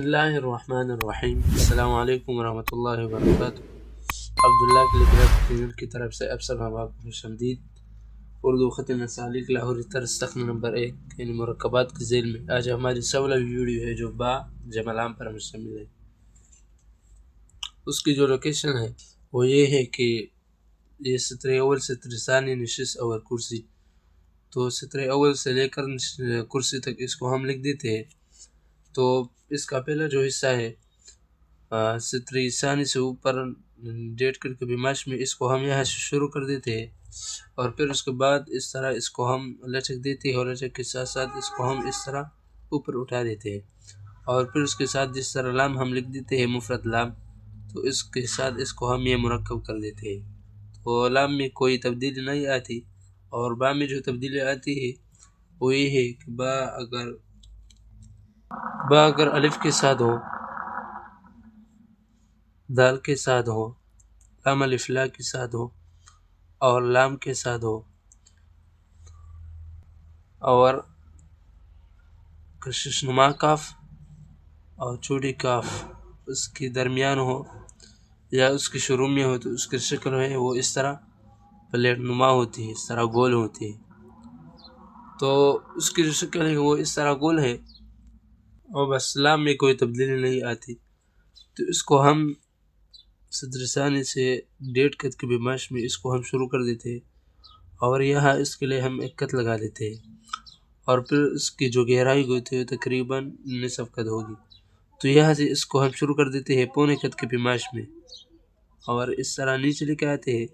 اللہ الرحمن الرحیم۔ السلام علیکم ورحمۃ اللہ وبرکاتہ۔ عبداللہ کیلیگرافی چینل کی طرف سے اب سب احباب کو خوش آمدید۔ اردو خط مسالک لاہوری طرز تخمین نمبر 1 یعنی مرکبات کے ذیل میں آج ہماری 16ویں ویڈیو ہے جو با جمع لام پر مشتمل ہے۔ اس کی جو لوکیشن ہے وہ یہ ہے کہ یہ سطر اول سطر ثانی نشست اور کرسی، تو سطر اول سے لے کر کرسی تک اس کو ہم لکھ دیتے ہیں۔ تو اس کا پہلا جو حصہ ہے سطر ثانی سے اوپر ڈیٹ کر کے بیماش میں، اس کو ہم یہاں سے شروع کر دیتے ہیں اور پھر اس کے بعد اس طرح اس کو ہم لچک دیتے ہیں اور لچک کے ساتھ ساتھ اس کو ہم اس طرح اوپر اٹھا دیتے ہیں اور پھر اس کے ساتھ جس طرح لام ہم لکھ دیتے ہیں مفرد لام، تو اس کے ساتھ اس کو ہم یہ مرکب کر دیتے ہیں۔ تو لام میں کوئی تبدیلی نہیں آتی اور با میں جو تبدیلی آتی ہے وہ یہ ہے کہ با اگر الف کے ساتھ ہو، دال کے ساتھ ہو، لام الف لا کے ساتھ ہو اور لام کے ساتھ ہو اور کشش نما کاف اور چھوٹی کاف اس کے درمیان ہو یا اس کے شروع میں ہو، تو اس کی شکل ہے وہ اس طرح پلیٹ نما ہوتی ہے، اس طرح گول ہوتی ہے۔ تو اس کی جو شکل ہے وہ اس طرح گول ہے اور بس لام میں کوئی تبدیلی نہیں آتی، تو اس کو ہم سطر ثانی سے ڈیٹ قط کے بیماش میں اس کو ہم شروع کر دیتے ہیں اور یہاں اس کے لیے ہم ایک قط لگا دیتے ہیں اور پھر اس کی جو گہرائی ہوتی ہے تقریباً نصف قد ہوگی، تو یہاں سے اس کو ہم شروع کر دیتے ہیں پونے قط کے بیماش میں اور اس طرح نیچے لے کے آتے ہیں۔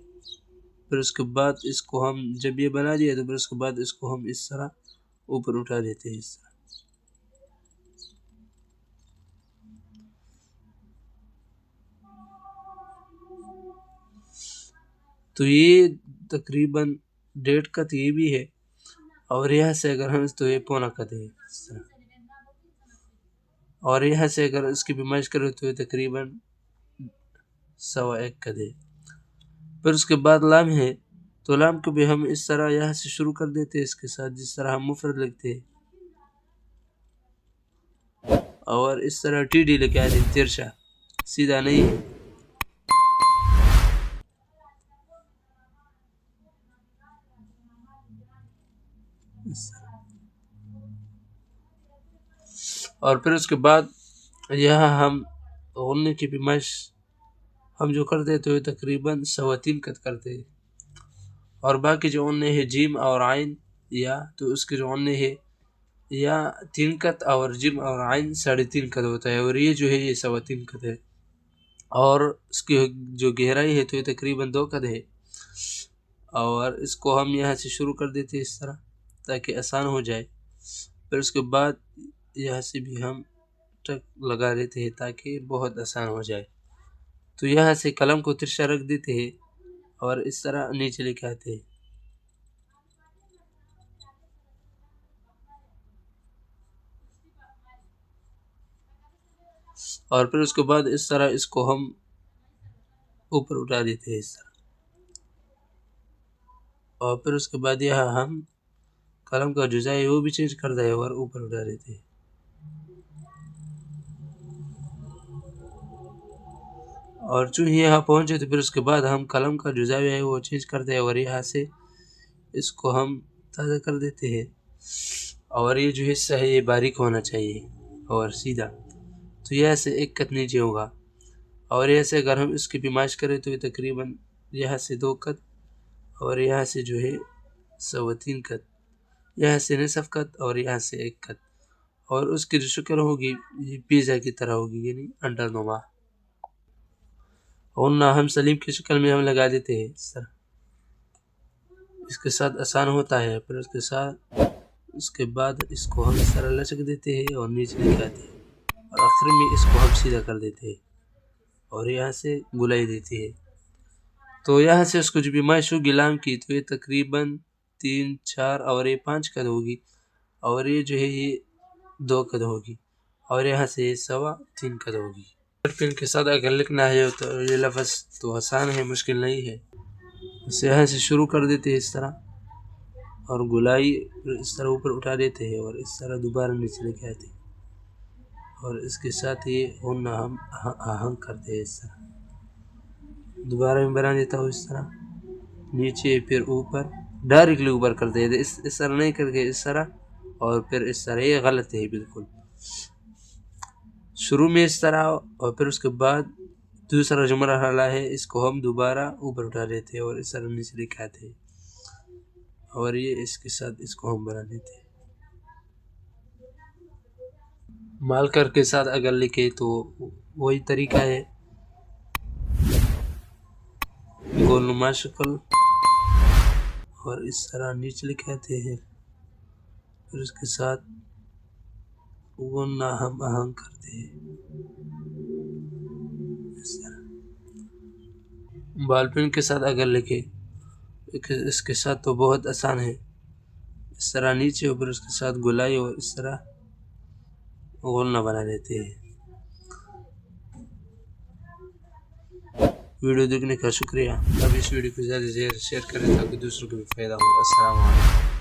پھر اس کے بعد اس کو ہم جب یہ بنا دیا تو پھر اس کے بعد اس کو ہم اس طرح اوپر اٹھا دیتے ہیں اس طرح۔ تو یہ تقریباً ڈیڑھ قط یہ بھی ہے اور یہاں سے اگر ہم تو یہ پونا قط ہے اس طرح، اور یہاں سے اگر اس کی بیمائش کریں تو یہ تقریباً 1.25 قط ہے۔ پھر اس کے بعد لام ہے، تو لام کو بھی ہم اس طرح یہاں سے شروع کر دیتے ہیں اس کے ساتھ جس طرح ہم مفرد لکھتے ہیں اور اس طرح ٹی ڈی لے کے آتے ہیں، ترشا سیدھا نہیں ہے۔ اور پھر اس کے بعد یہاں ہم غنّے کی پیمائش ہم جو کرتے تو یہ تقریباً 3.25 قط کرتے ہیں اور باقی جو غنّے ہے جیم اور عین یا تو اس کے جو غنّے ہے یا 3 قط اور جیم اور عین 3.5 قط ہوتا ہے اور یہ جو ہے یہ 3.25 قط ہے اور اس کی جو گہرائی ہے تو یہ تقریباً 2 قط ہے اور اس کو ہم یہاں سے شروع کر دیتے اس طرح تاکہ آسان ہو جائے۔ پھر اس کے بعد یہاں سے بھی ہم ٹک لگا دیتے ہیں تاکہ بہت آسان ہو جائے، تو یہاں سے قلم کو ترشا رکھ دیتے ہیں اور اس طرح نیچے لے کے آتے ہیں اور پھر اس کے بعد اس طرح اس کو ہم اوپر اٹھا دیتے ہیں اس طرح، اور پھر اس کے بعد یہاں ہم قلم کا جزا ہے وہ بھی چینج کر دے اور اوپر اٹھا دیتے ہیں اور چونکہ یہاں پہنچے تو پھر اس کے بعد ہم قلم کا جزا ہے وہ چینج کر دے اور یہاں سے اس کو ہم تازہ کر دیتے ہیں اور یہ جو حصہ ہے یہ باریک ہونا چاہیے اور سیدھا، تو یہاں سے 1 قط نیچے ہوگا اور یہاں سے اگر ہم اس کی پیمائش کریں تو یہ تقریباً یہاں سے 2 قط اور یہاں سے جو ہے 3.25 قط، یہاں سے نصف قط اور یہاں سے 1 قط، اور اس کی جو شکل ہوگی یہ پیزا کی طرح ہوگی یعنی انڈر نما، غنّہ ہم سلیم کی شکل میں ہم لگا دیتے ہیں اس طرح، اس کے ساتھ آسان ہوتا ہے۔ پھر اس کے ساتھ اس کے بعد اس کو ہم اس طرح لچک دیتے ہیں اور نیچے لے کے آتے ہیں اور آخر میں اس کو ہم سیدھا کر دیتے ہیں اور یہاں سے گلائی دیتے ہیں، تو یہاں سے اس کو جو بیمائش ہوگی لام کی تو یہ تقریباً 3 4 اور یہ 5 قط ہوگی اور یہ جو ہے یہ 2 قط ہوگی اور یہاں سے یہ 3.25 قط ہوگی۔ پن کے ساتھ اگر لکھنا ہے تو یہ لفظ تو آسان ہے، مشکل نہیں ہے، اسے یہاں سے شروع کر دیتے ہیں اس طرح اور گلائی اس طرح اوپر اٹھا دیتے ہیں اور اس طرح دوبارہ نیچے لے کے آتے ہیں اور اس کے ساتھ یہ غنہ ہم آہنگ کرتے ہیں اس طرح. دوبارہ میں بنا دیتا ہوں اس طرح، نیچے پھر اوپر، ڈائریکٹلی اوپر کرتے ہیں، اس طرح نہیں کر کے اس طرح اور پھر اس طرح. یہ غلط ہے بالکل. شروع میں اس طرح اور پھر اس کے بعد دوسرا جو مرحلہ ہے اس کو ہم دوبارہ اوپر اٹھا لیتے ہیں اور اس طرح نیچے لکھاتے ہیں، اور یہ اس کے ساتھ اس کو ہم بنا دیتے ہیں. مارکر کے ساتھ اگر لکھے تو وہی طریقہ ہے، گول نما شکل اور اس طرح نیچے لکھاتے ہیں، پھر اس کے ساتھ غنہ ہم آہنگ کرتے ہیں اس طرح. بال پین کے ساتھ اگر لکھے اس کے ساتھ تو بہت آسان ہے، اس طرح نیچے اوپر اس کے ساتھ گلائی اور اس طرح غنہ بنا لیتے ہیں. ویڈیو دیکھنے کا شکریہ. اب اس ویڈیو کو زیادہ سے زیادہ شیئر کریں تاکہ دوسروں کو بھی فائدہ ہو. السلام علیکم.